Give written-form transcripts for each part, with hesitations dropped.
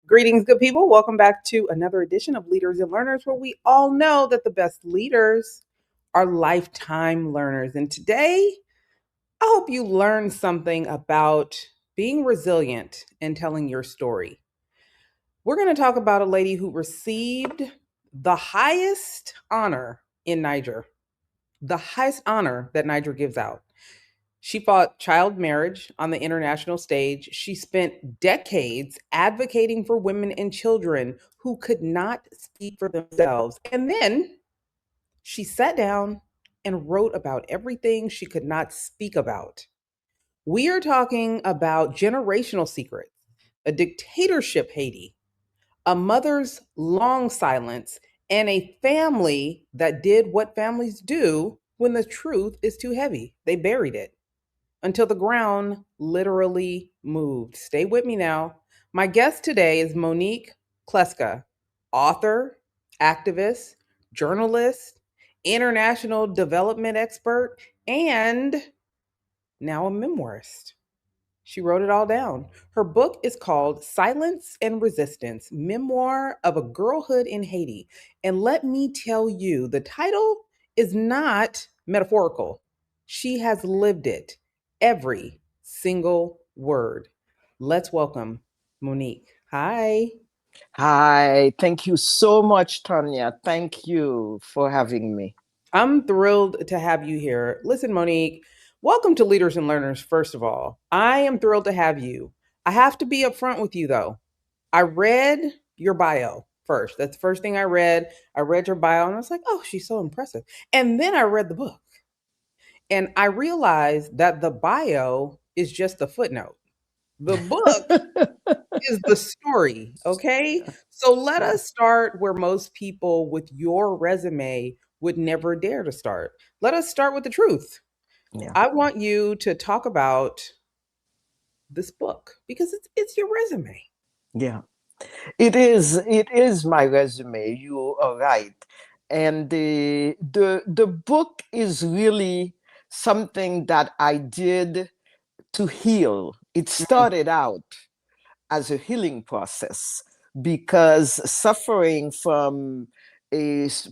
Greetings, good people. Welcome back to another edition of Leaders and Learners, where we all know that the best leaders are lifetime learners. And today, I hope you learned something about being resilient and telling your story. We're going to talk about a lady who received the highest honor in Niger, the highest honor that Niger gives out. She fought child marriage on the international stage. She spent decades advocating for women and children who could not speak for themselves. And then she sat down and wrote about everything she could not speak about. We are talking about generational secrets, a dictatorship Haiti, a mother's long silence, and a family that did what families do when the truth is too heavy. They buried it until the ground literally moved. Stay with me now. My guest today is Monique Clesca, author, activist, journalist, international development expert, and now a memoirist. She wrote it all down. Her book is called Silence and Resistance, Memoir of a Girlhood in Haiti. And let me tell you, the title is not metaphorical. She has lived it, every single word. Let's welcome Monique. Hi. Hi, thank you so much, Tonya. Thank you for having me. I'm thrilled to have you here. Listen, Monique, welcome to Leaders and Learners, first of all. I am thrilled to have you. I have to be upfront with you, though. I read your bio first. That's the first thing I read. I read your bio and I was like, oh, she's so impressive. And then I read the book and I realized that the bio is just a footnote. The book is the story. Okay. So let us start where most people with your resume would never dare to start. Let us start with the truth. Yeah, I want you to talk about this book because it's your resume. yeah. It is my resume. You are right. And the book is really something that I did to heal. It started out as a healing process because suffering from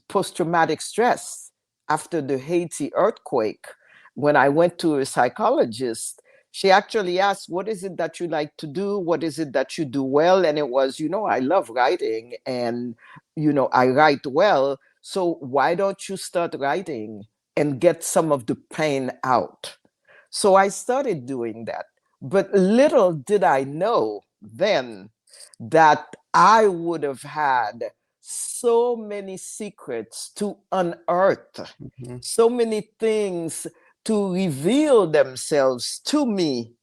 post-traumatic stress after the Haiti earthquake, when I went to a psychologist, she actually asked, what is it that you like to do? What is it that you do well? And it was, I love writing and, I write well. So why don't you start writing and get some of the pain out? So I started doing that. But little did I know then that I would have had so many secrets to unearth, Mhm. so many things to reveal themselves to me,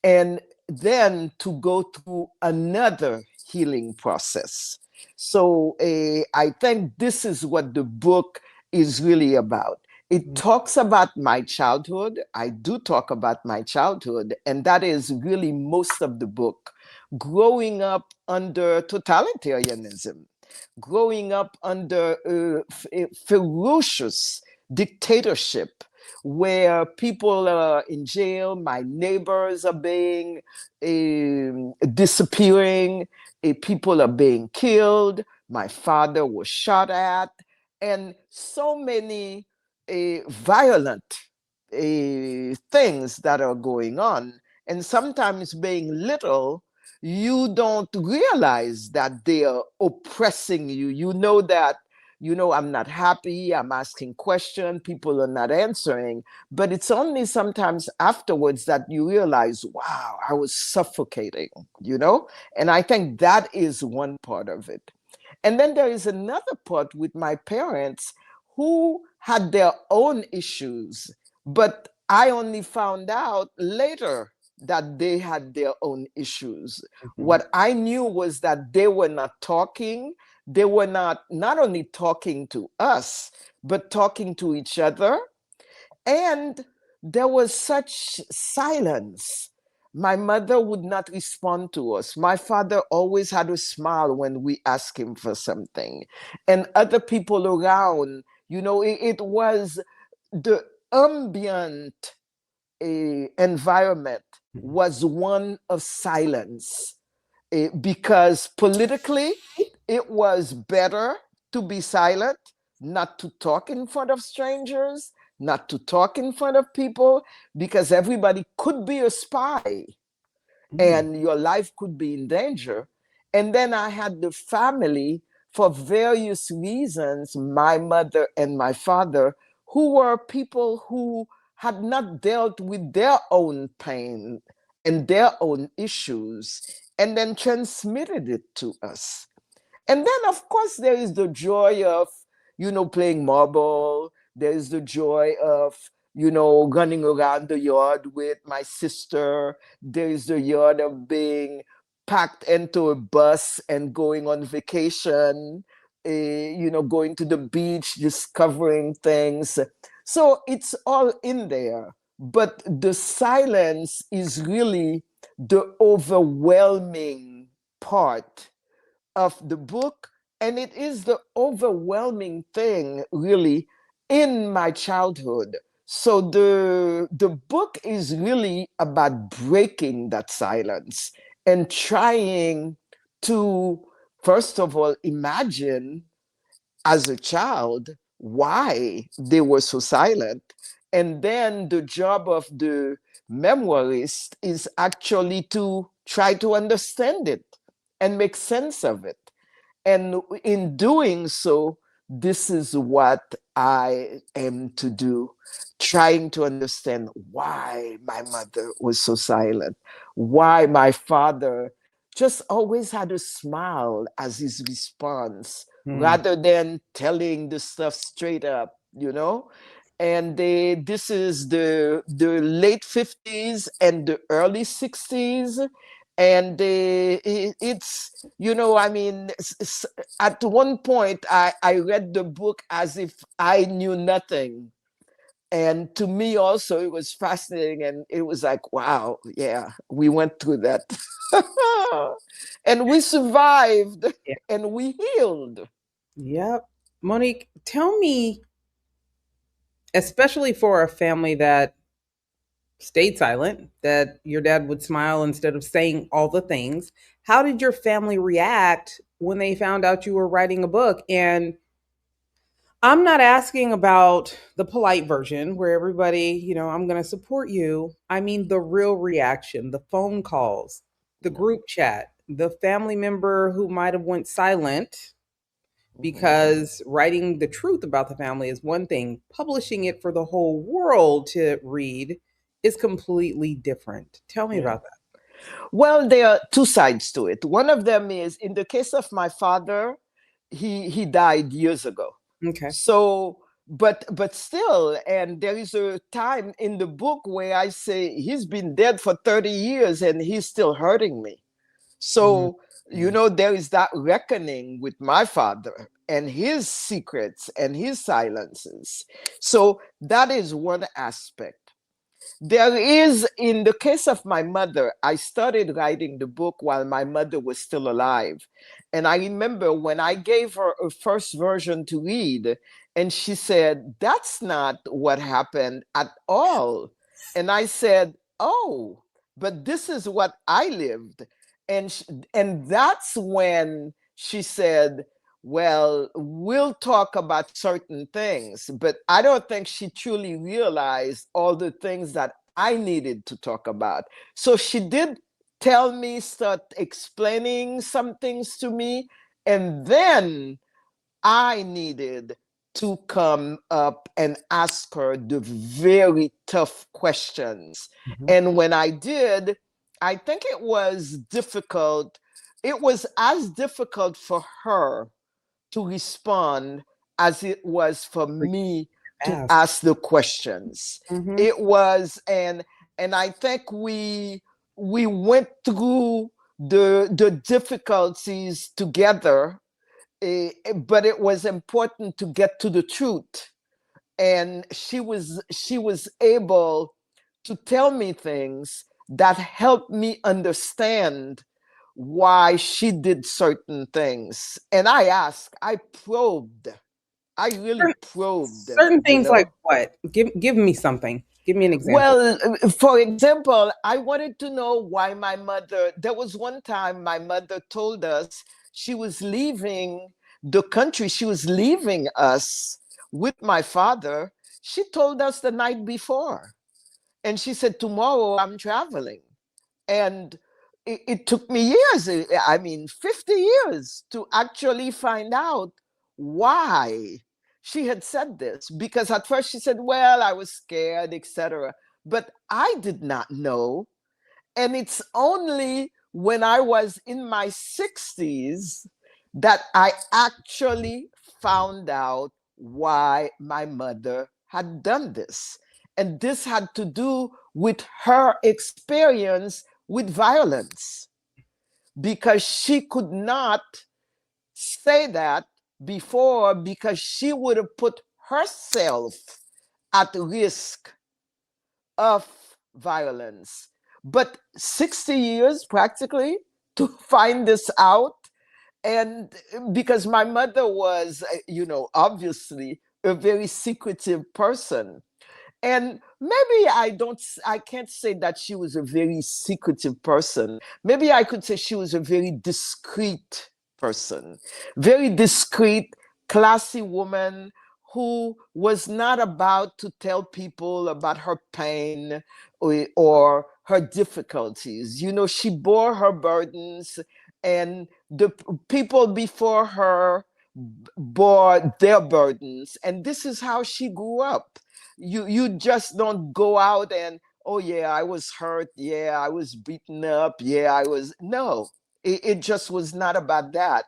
and then to go through another healing process. So I think this is what the book is really about. It talks about my childhood. I do talk about my childhood, and that is really most of the book. Growing up under totalitarianism, growing up under ferocious dictatorship, where people are in jail, my neighbors are being disappearing, people are being killed, my father was shot at, and so many violent things that are going on. And sometimes being little, you don't realize that they are oppressing you. You know that, I'm not happy, I'm asking questions, people are not answering. But it's only sometimes afterwards that you realize, wow, I was suffocating. And I think that is one part of it. And then there is another part with my parents who had their own issues, but I only found out later that they had their own issues. Mhm. What I knew was that they were not talking. They were not only talking to us, but talking to each other. And there was such silence. My mother would not respond to us. My father always had a smile when we asked him for something. And other people around, it was the ambient environment was one of silence. Because politically, it was better to be silent, not to talk in front of strangers, not to talk in front of people, because everybody could be a spy Mm. and your life could be in danger. And then I had the family, for various reasons, my mother and my father, who were people who had not dealt with their own pain and their own issues, and then transmitted it to us. And then, of course, there is the joy of, playing marble. There is the joy of, running around the yard with my sister. There is the yard of being packed into a bus and going on vacation, going to the beach, discovering things. So it's all in there. But the silence is really the overwhelming part of the book, and it is the overwhelming thing really in my childhood. So the book is really about breaking that silence and trying to, first of all, imagine as a child why they were so silent. And then the job of the memoirist is actually to try to understand it and make sense of it. And in doing so, this is what I am to do, trying to understand why my mother was so silent, why my father just always had a smile as his response Mm. rather than telling the stuff straight up. And this is the late 50s and the early 60s. And it's, I mean, at one point, I read the book as if I knew nothing. And to me also, it was fascinating. And it was like, wow, yeah, we went through that. And we survived Yeah. and we healed. Yep. Monique, tell me, especially for a family that stayed silent, that your dad would smile instead of saying all the things, how did your family react when they found out you were writing a book? And I'm not asking about the polite version where everybody, I'm going to support you. I mean the real reaction, the phone calls, the Mhm, group chat, the family member who might have went silent mhm. because writing the truth about the family is one thing, publishing it for the whole world to read is completely different. Tell me Yeah. about that. Well, there are two sides to it. One of them is in the case of my father, he died years ago. Okay. So, but still, and there is a time in the book where I say he's been dead for 30 years and he's still hurting me. Mhm. So, there is that reckoning with my father and his secrets and his silences. So that is one aspect. There is, in the case of my mother, I started writing the book while my mother was still alive. And I remember when I gave her a first version to read, and she said, "That's not what happened at all." And I said, "Oh, but this is what I lived." And, and that's when she said, "Well, we'll talk about certain things," but I don't think she truly realized all the things that I needed to talk about. So she did tell me, start explaining some things to me, and then I needed to come up and ask her the very tough questions. Mhm. And when I did, I think it was difficult. It was as difficult for her to respond as it was for For you me to to ask. ask the questions. Mhm. It was, and I think we went through the difficulties together, but it was important to get to the truth. And she was able to tell me things that helped me understand why she did certain things. And I asked, I probed, I really Certain probed, certain you things like know. what? Give me something. Give me an example. Well, for example, I wanted to know why my mother, there was one time my mother told us she was leaving the country, she was leaving us with my father. She told us the night before. And she said, tomorrow I'm traveling. And it took me years, I mean, 50 years to actually find out why she had said this. Because at first she said, well, I was scared, etc. But I did not know. And it's only when I was in my 60s that I actually found out why my mother had done this. And this had to do with her experience with violence, because she could not say that before, because she would have put herself at risk of violence. But 60 years practically to find this out. And because my mother was, obviously a very secretive person. And maybe I can't say that she was a very secretive person. Maybe I could say she was a very discreet person, very discreet, classy woman who was not about to tell people about her pain or her difficulties. You know, she bore her burdens, and the people before her bore their burdens. And this is how she grew up. You just don't go out and, oh yeah, I was hurt, yeah, I was beaten up, yeah, I was, no, it just was not about that.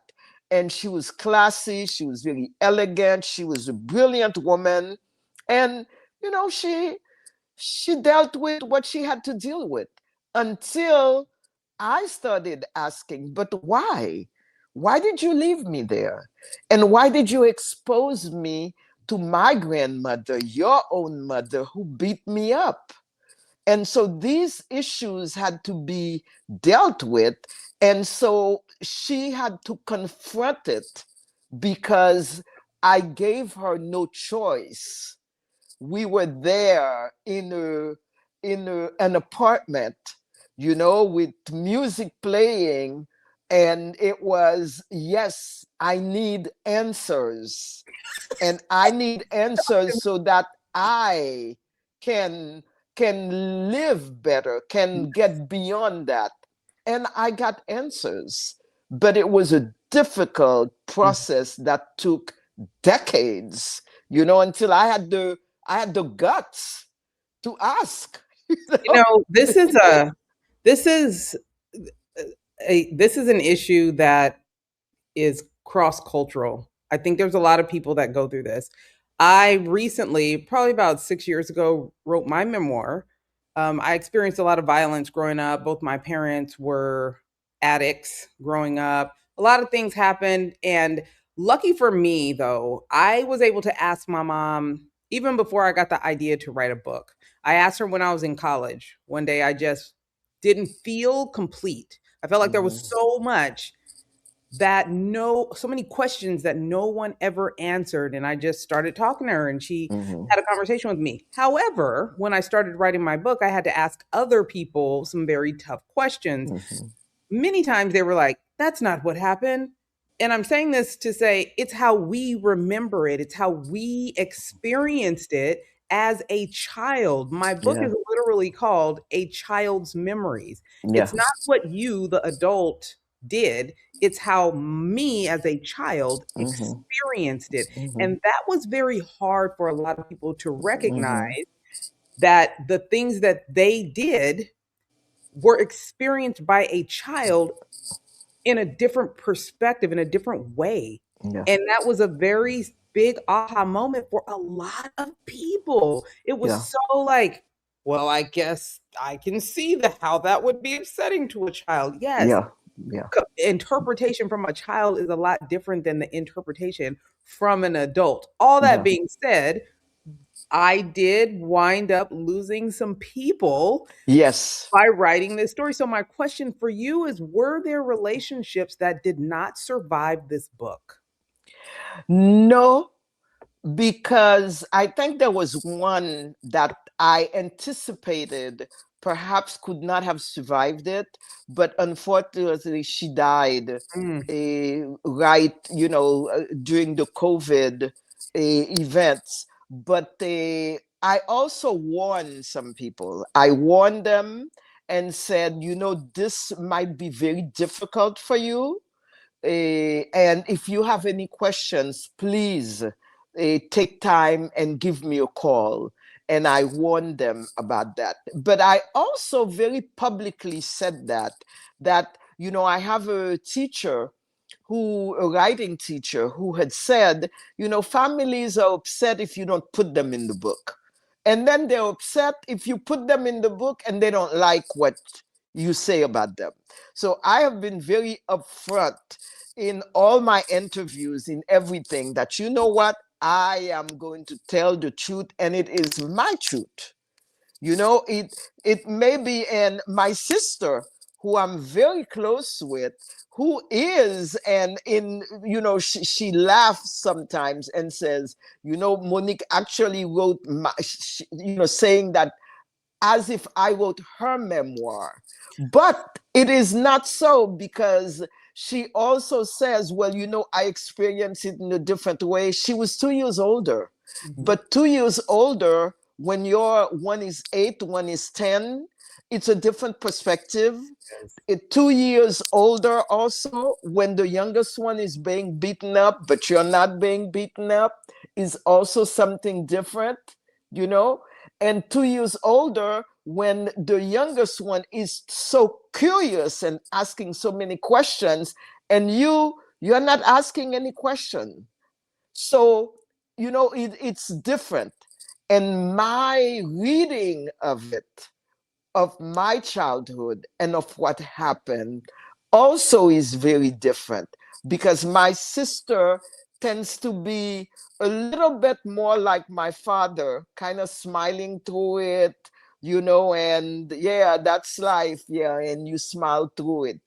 And she was classy, she was very elegant, she was a brilliant woman. And she dealt with what she had to deal with, until I started asking, but why? Why did you leave me there? And why did you expose me to my grandmother, your own mother, who beat me up? And so these issues had to be dealt with. And so she had to confront it, because I gave her no choice. We were there an apartment, with music playing, and it was, yes, I need answers, and I need answers so that I can live better, can get beyond that. And I got answers, but it was a difficult process that took decades, until I had the guts to ask. you You know know, this is this is an issue that is cross cultural. I think there's a lot of people that go through this. I recently, probably about 6 years ago, wrote my memoir. I experienced a lot of violence growing up. Both my parents were addicts growing up. A lot of things happened. And lucky for me, though, I was able to ask my mom even before I got the idea to write a book. I asked her when I was in college. One day I just didn't feel complete. I felt like there was Mhm, so much that so many questions that no one ever answered, and I just started talking to her and she mhm, had a conversation with me. However, when I started writing my book, I had to ask other people some very tough questions. mhm. Many times they were like, that's not what happened. And I'm saying this to say it's how we remember it, it's how we experienced it as a child. My book Yeah, is literally called A Child's Memories. yeah. It's not what you, the adult, did, it's how me as a child Mhm, experienced it. mhm, And that was very hard for a lot of people to recognize, mhm. that the things that they did were experienced by a child in a different perspective, in a different way. Yeah, And that was a very big aha moment for a lot of people. It was yeah, so like, well, I guess I can see how that would be upsetting to a child. Yes, yeah, yeah, interpretation from a child is a lot different than the interpretation from an adult. All that yeah. being said, I did wind up losing some people Yes. by writing this story. So, my question for you is, were there relationships that did not survive this book? No, because I think there was one that I anticipated perhaps could not have survived it, but unfortunately she died Mm, right, during the COVID events. But I also warned some people. I warned them and said, this might be very difficult for you, and if you have any questions, please take time and give me a call. And I warned them about that. But I also very publicly said that I have a writing teacher who had said, families are upset if you don't put them in the book. And then they're upset if you put them in the book and they don't like what you say about them. So I have been very upfront in all my interviews, in everything, that what, I am going to tell the truth, and it is my truth. It may be, and my sister, who I'm very close with, who is, and she laughs sometimes and says, Monique actually wrote saying that as if I wrote her memoir. But it is not so, because she also says, well, I experienced it in a different way. She was 2 years older, mhm. but 2 years older, when one is 8, one is 10, it's a different perspective. Yes. 2 years older also, when the youngest one is being beaten up but you're not being beaten up, is also something different, you know and 2 years older, when the youngest one is so curious and asking so many questions, and you're not asking any question. So it's different. And my reading of my childhood and of what happened also is very different, because my sister tends to be a little bit more like my father, kind of smiling through it, and yeah, that's life, yeah, and you smile through it,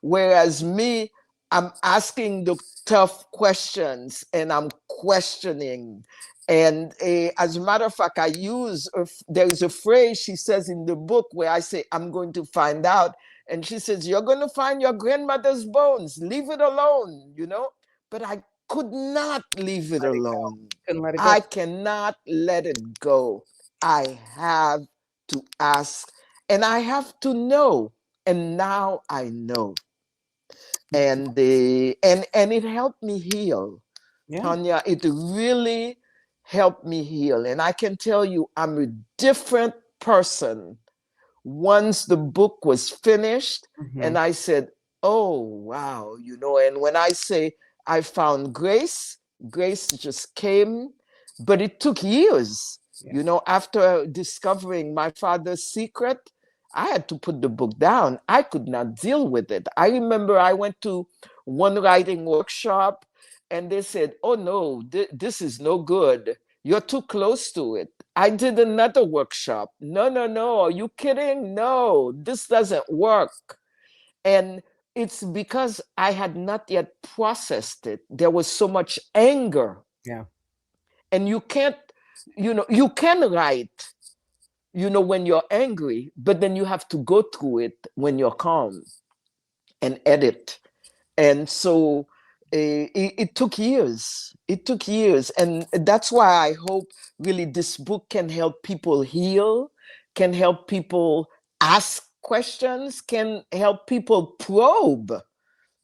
whereas me, I'm asking the tough questions and I'm questioning. And as a matter of fact, there is a phrase she says in the book where I say, I'm going to find out. And she says, you're going to find your grandmother's bones. Leave it alone. But I could not leave it Let it go. alone. Couldn't let it go. I cannot let it go. I have to ask, and I have to know. And now I know. And it helped me heal. Yeah. Tonya, it really helped me heal. And I can tell you, I'm a different person once the book was finished. Hmm. And I said, oh, wow. And when I say I found grace, grace just came, but it took years. Yeah. After discovering my father's secret, I had to put the book down. I could not deal with it. I remember I went to one writing workshop, and they said, oh no, this is no good. You're too close to it. I did another workshop. No, no, no. Are you kidding? No, this doesn't work. And it's because I had not yet processed it. There was so much anger. Yeah. And you can write, when you're angry, but then you have to go through it when you're calm and edit. And so it took years. It took years. And that's why I hope really this book can help people heal, can help people ask questions, can help people probe,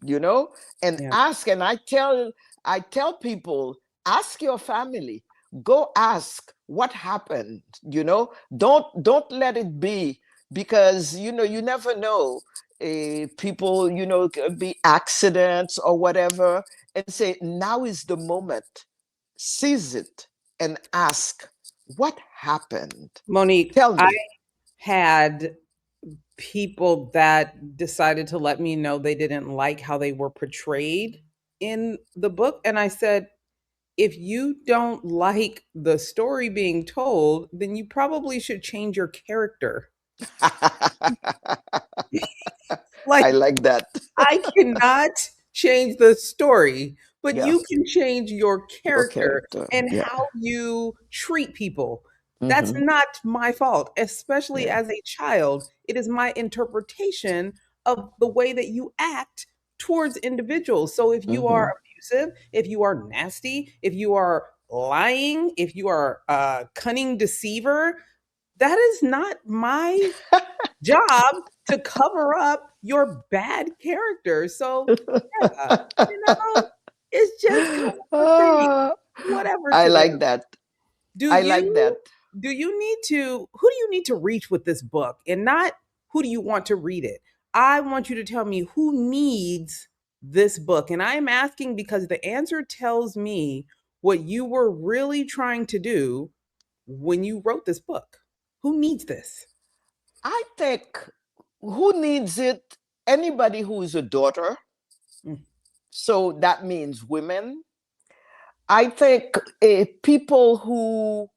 and Yeah. ask. And I tell people, ask your family, go ask what happened. Don't let it be, because you never know. People, could be accidents or whatever, and say, now is the moment. Seize it and ask, what happened? Monique, Tell I me. had people that decided to let me know they didn't like how they were portrayed in the book. And I said, if you don't like the story being told, then you probably should change your character. Like, I like that. I cannot change the story, but Yeah, you can change your your character character. and Yeah. how you treat people. That's Hmm. not my fault, especially Yeah. as a child. It is my interpretation of the way that you act towards individuals. So if you are Hmm. abusive, if you are nasty, if you are lying, if you are a cunning deceiver, that is not my job to cover up your bad character. So, yeah, you know, it's just kind of a thing. Ah, Whatever I to them. like that. Do I like you that. do you need to who do you need to reach with this book and not who do you want to read it? I want you to tell me who needs this book. And I am asking because the answer tells me what you were really trying to do when you wrote this book. Who needs this? I think who needs it? Anybody who is a daughter. Mm, So that means women. I think people who,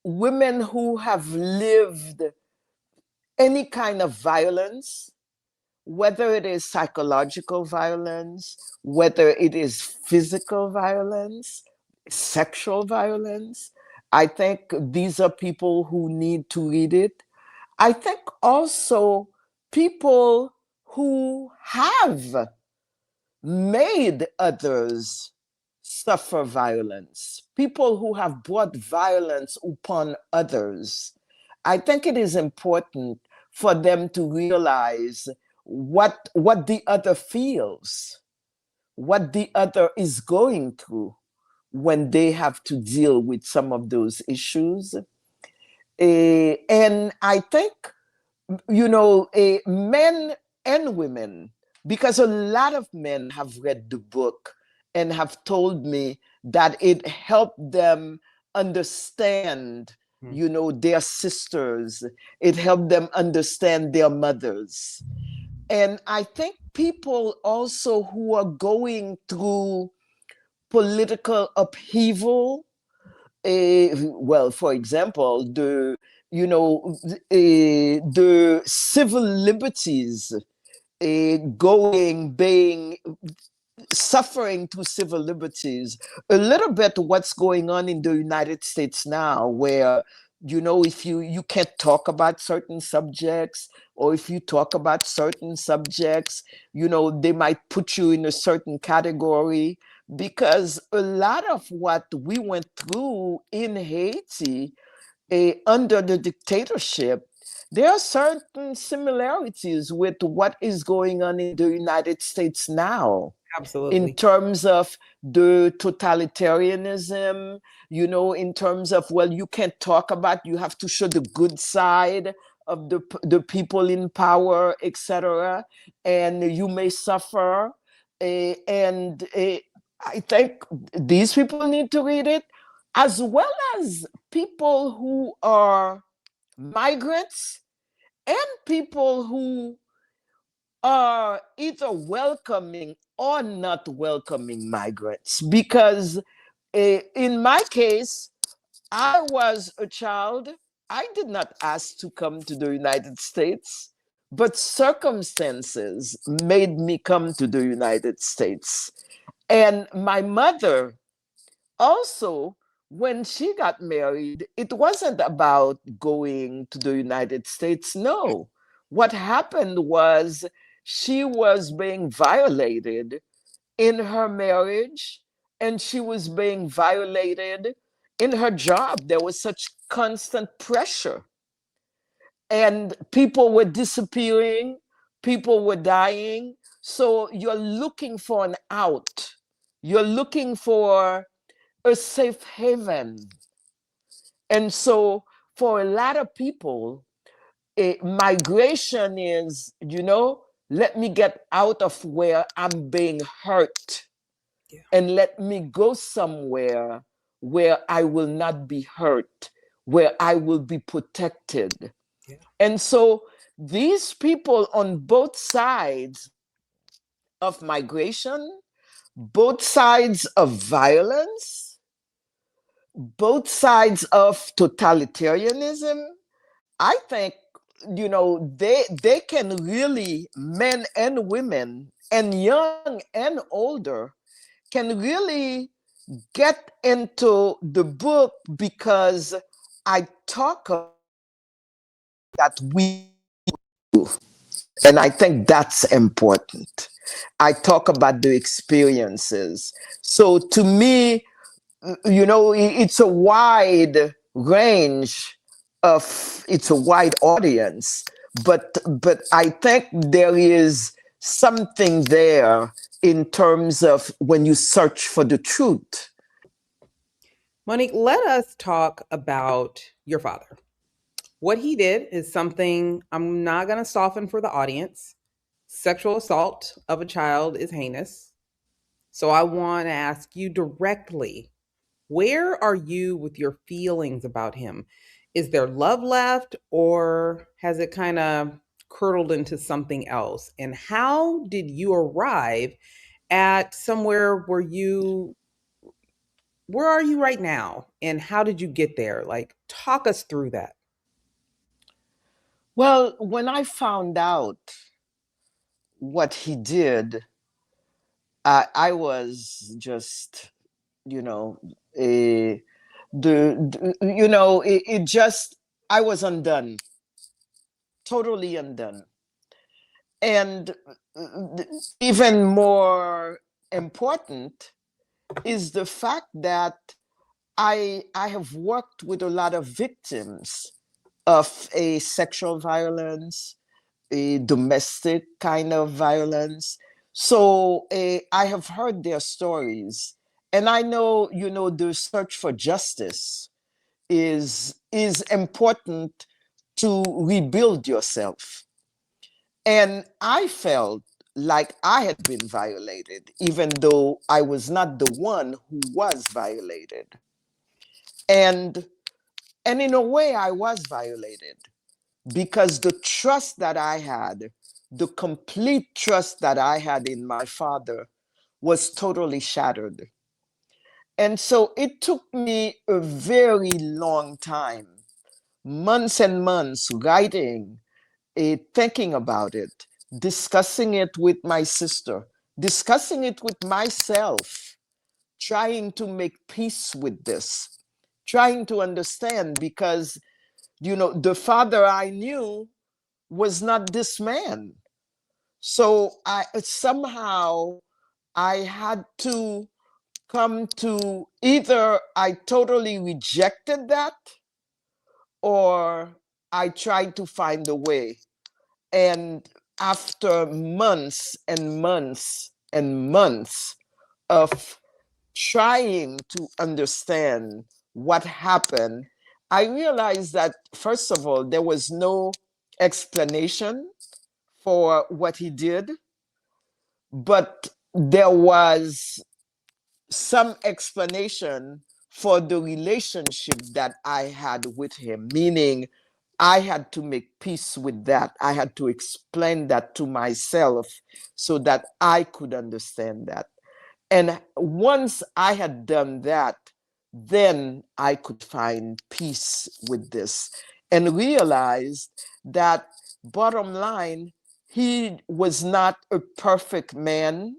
women who have lived any kind of violence, whether it is psychological violence, whether it is physical violence, sexual violence. I think these are people who need to read it. I think also people who have made others suffer violence, people who have brought violence upon others. I think it is important for them to realize what the other feels, what the other is going through when they have to deal with some of those issues. And I think, men and women, because a lot of men have read the book and have told me that it helped them understand, mm, their sisters. It helped them understand their mothers. And I think people also who are going through political upheaval, well, for example, the civil liberties, being suffering to civil liberties, a little bit what's going on in the United States now, where if you can't talk about certain subjects, or if you talk about certain subjects, they might put you in a certain category, because a lot of what we went through in Haiti, under the dictatorship, there are certain similarities with what is going on in the United States now, in absolutely. terms of the totalitarianism, in terms of, well, you can't talk about, you have to show the good side of the people in power, etc., and you may suffer. And I think these people need to read it, as well as people who are migrants and people who are either welcoming or not welcoming migrants. Because in my case, I was a child. I did not ask to come to the United States, but circumstances made me come to the United States. And my mother also, when she got married, it wasn't about going to the United States. No. What happened was she was being violated in her marriage, and she was being violated in her job. There was such constant pressure, and people were disappearing, people were dying. So you're looking for an out. You're looking for a safe haven. And so, for a lot of people, migration is, let me get out of where I'm being hurt, Yeah, and let me go somewhere where I will not be hurt, where I will be protected. yeah, And so, these people on both sides of migration, both sides of violence, both sides of totalitarianism, I think, they can really, men and women and young and older, can really get into the book because I talk about that we do. And I think that's important. I talk about the experiences. So to me, it's a wide range it's a wide audience, but I think there is something there in terms of when you search for the truth. Monique, let us talk about your father. What he did is something I'm not going to soften for the audience. Sexual assault of a child is heinous. So I want to ask you directly, where are you with your feelings about him? Is there love left, or has it kind of curdled into something else? And how did you arrive at somewhere where are you right now? And how did you get there? Like, talk us through that. Well, when I found out what he did, I was just, you know, a, it just, I was undone, totally undone. And even more important is the fact that I have worked with a lot of victims of a sexual violence, a domestic kind of violence. So I have heard their stories, and I know, the search for justice is important to rebuild yourself. And I felt like I had been violated, even though I was not the one who was violated. And and in a way I was violated because the trust that I had, the complete trust that I had in my father was totally shattered. And so it took me a very long time, months and months, writing, thinking about it, discussing it with my sister, discussing it with myself, trying to make peace with this, trying to understand because, the father I knew was not this man. So I somehow I had to come to either I totally rejected that or I tried to find a way. And after months and months and months of trying to understand what happened, I realized that, first of all, there was no explanation for what he did, but there was some explanation for the relationship that I had with him, meaning I had to make peace with that. I had to explain that to myself so that I could understand that. And once I had done that, then I could find peace with this and realized that, bottom line, he was not a perfect man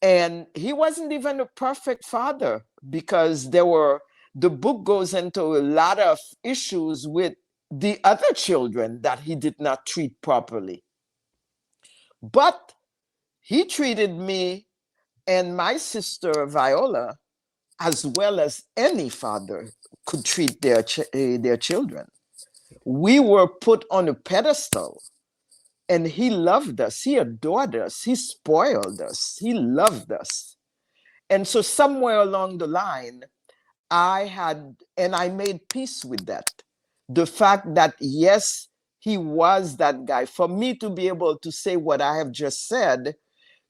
and he wasn't even a perfect father because the book goes into a lot of issues with the other children that he did not treat properly. But he treated me and my sister Viola as well as any father could treat their children. We were put on a pedestal and he loved us, he adored us, he spoiled us, he loved us. And so somewhere along the line, I made peace with that. The fact that, yes, he was that guy. For me to be able to say what I have just said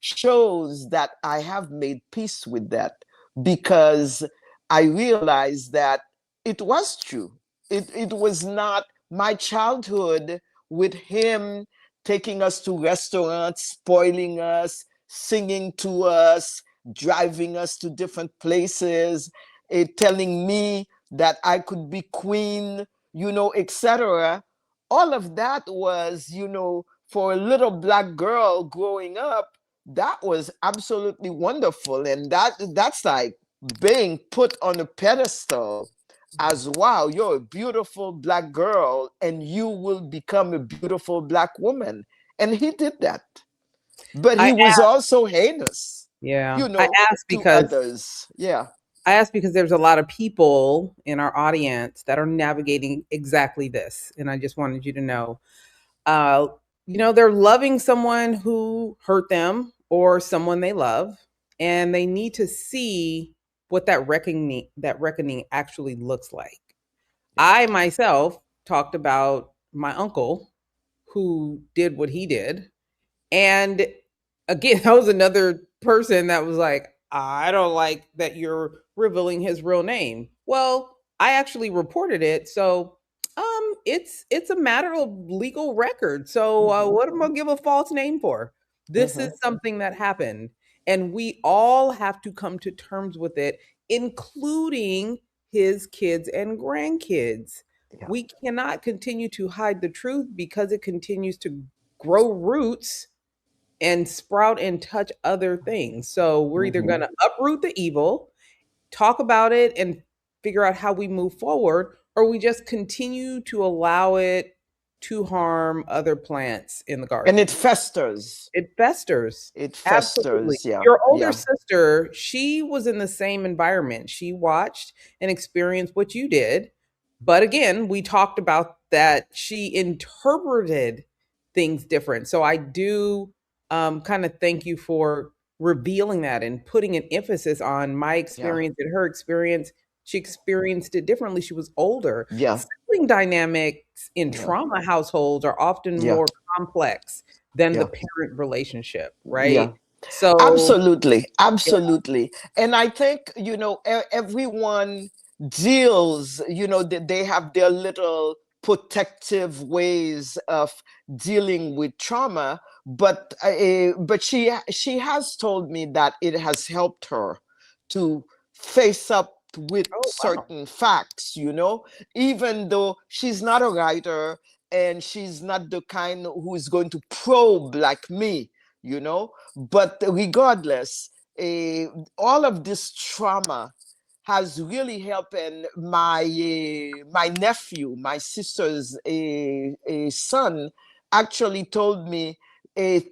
shows that I have made peace with that because I realized that it was true. It was not my childhood with him taking us to restaurants, spoiling us, singing to us, driving us to different places. telling me that I could be queen, etc. All of that was, for a little black girl growing up, that was absolutely wonderful. And that's like being put on a pedestal as, wow, you're a beautiful black girl and you will become a beautiful black woman. And he did that. But I he was asked, also heinous, yeah, I asked to because others. Yeah. there's a lot of people in our audience that are navigating exactly this, and I just wanted you to know, uh, they're loving someone who hurt them or someone they love, and they need to see what that reckoning actually looks like. Yeah. I myself talked about my uncle who did what he did, and again, that was another person that was like, I don't like that you're revealing his real name. Well, I actually reported it, so it's a matter of legal record. So Mm-hmm. what am I gonna give a false name for? This is Mm-hmm. something that happened, and we all have to come to terms with it, including his kids and grandkids. Yeah. We cannot continue to hide the truth because it continues to grow roots and sprout and touch other things. So we're either Mm-hmm. going to uproot the evil, talk about it, and figure out how we move forward, or we just continue to allow it to harm other plants in the And it garden. festers. It festers. It Absolutely. festers. Yeah. Your older Yeah. sister, she was in the same environment. She watched and experienced what you did. But again, we talked about that she interpreted things different. So I do kind of thank you for revealing that and putting an emphasis on my Yeah. experience and her experience. She experienced it differently. She was older. Yeah. Sibling dynamics in Yeah. trauma households are often Yeah. more complex than the Yeah. parent relationship, right? Yeah. So, Absolutely, yeah. absolutely. And I think, everyone deals, they have their little protective ways of dealing with trauma, but she has told me that it has helped her to face up with Oh, wow. certain facts, even though she's not a writer and she's not the kind who is going to probe like me, but regardless, all of this trauma has really helped. And my nephew, my sister's son, actually told me,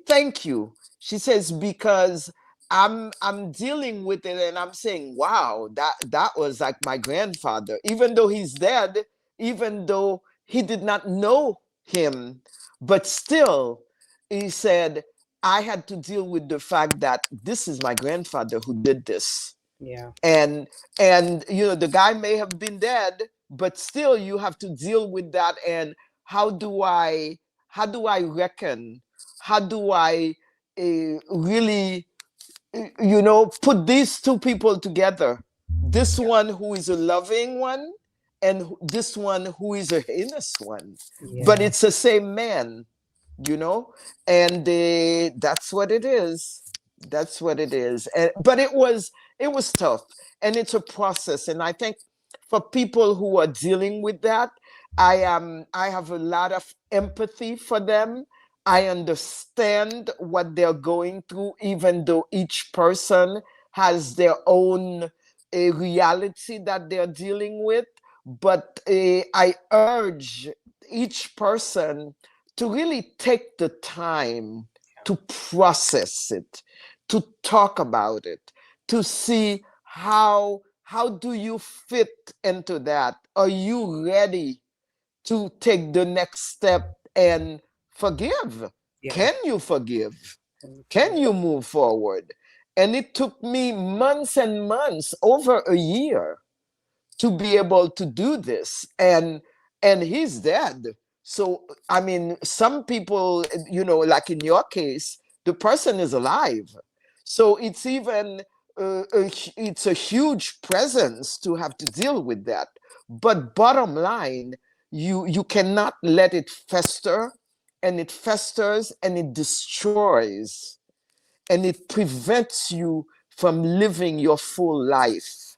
thank you. She says, because I'm dealing with it and I'm saying, wow, that was like my grandfather, even though he's dead, even though he did not know him, but still, he said, I had to deal with the fact that this is my grandfather who did this. Yeah. And the guy may have been dead, but still you have to deal with that. And how do I reckon? How do I really put these two people together? This one who is a loving one and this one who is a heinous one. But Yeah. it's the same man, you know and that's what it is. That's what it is. But it was tough, and it's a process. And I think for people who are dealing with that, I have a lot of empathy for them. I understand what they're going through, even though each person has their own reality that they're dealing with. But I urge each person to really take the time to process it, to talk about it, to see how do you fit into that. Are you ready to take the next step and forgive? Yeah. Can you forgive? Can you Can forgive? you move forward? And it took me months and months, over a year, to be able to do this. And he's dead. So I mean, some people, like in your case, the person is alive. So it's even it's a huge presence to have to deal with that. But bottom line, you cannot let it fester, and it festers and it destroys, and it prevents you from living your full life.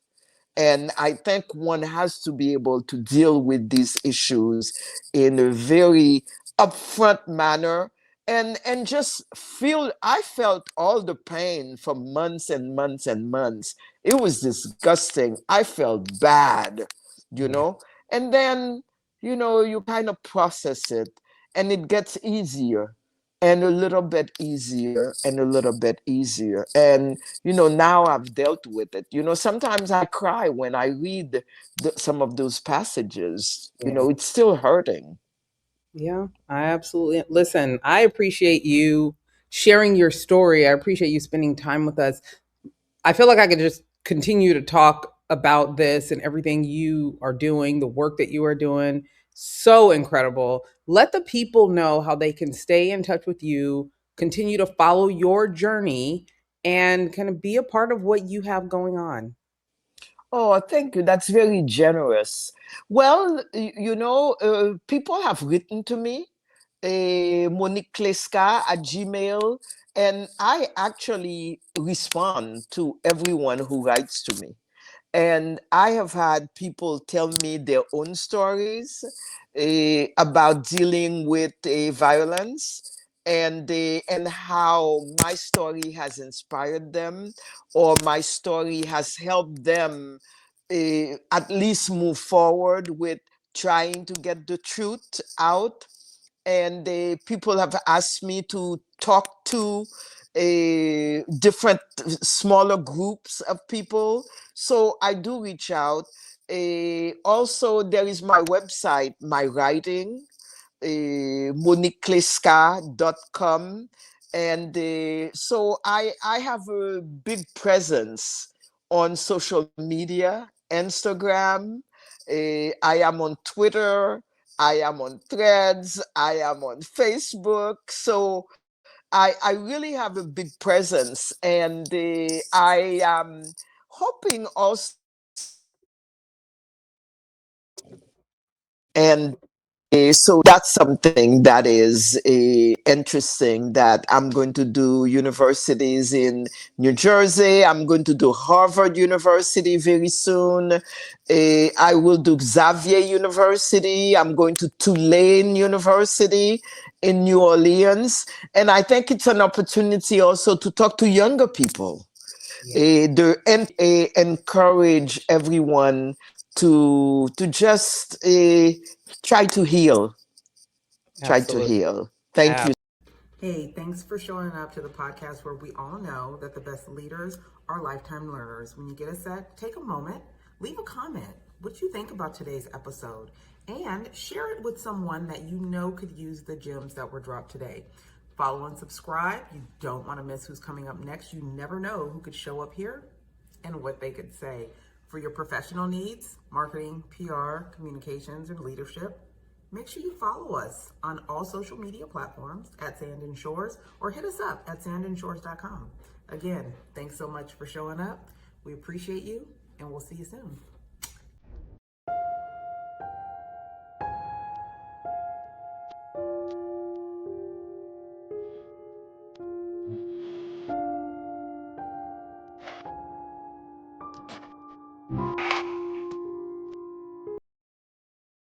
And I think one has to be able to deal with these issues in a very upfront manner, and just feel. I felt all the pain for months and months and months. It was disgusting. I felt bad, you Yeah. know. And then, you kind of process it, and it gets easier, and a little bit easier, and a little bit easier. And now I've dealt with it. Sometimes I cry when I read some of those passages. Yeah. It's still hurting. Yeah, I absolutely listen. I appreciate you sharing your story. I appreciate you spending time with us. I feel like I could just continue to talk about this and everything you are doing, the work that you are doing. So incredible. Let the people know how they can stay in touch with you, continue to follow your journey, and kind of be a part of what you have going on. Oh, thank you. That's very generous. Well, people have written to me, Monique Clesca at Gmail, and I actually respond to everyone who writes to me. And I have had people tell me their own stories about dealing with violence, and how my story has inspired them, or my story has helped them at least move forward with trying to get the truth out. And people have asked me to talk to different smaller groups of people, so I do reach out. Also, there is my website, my writing, moniqueclesca.com. And so I have a big presence on social media, Instagram. I am on Twitter. I am on Threads. I am on Facebook. So I really have a big presence. And I am hoping also, and so that's something that is interesting, that I'm going to do universities in New Jersey. I'm going to do Harvard University very soon. I will do Xavier University. I'm going to Tulane University in New Orleans. And I think it's an opportunity also to talk to younger people, Yeah, encourage everyone to just try to heal. Try to absolutely. heal. Thank you. Hey, thanks for showing up to the podcast where we all know that the best leaders are lifetime learners. When you get a sec, take a moment, leave a comment. What you think about today's episode, and share it with someone that you know could use the gems that were dropped today. Follow and subscribe. You don't want to miss who's coming up next. You never know who could show up here and what they could say. For your professional needs, marketing, PR, communications, and leadership, make sure you follow us on all social media platforms at Sand and Shores, or hit us up at sandandshores.com. Again, thanks so much for showing up. We appreciate you, and we'll see you soon.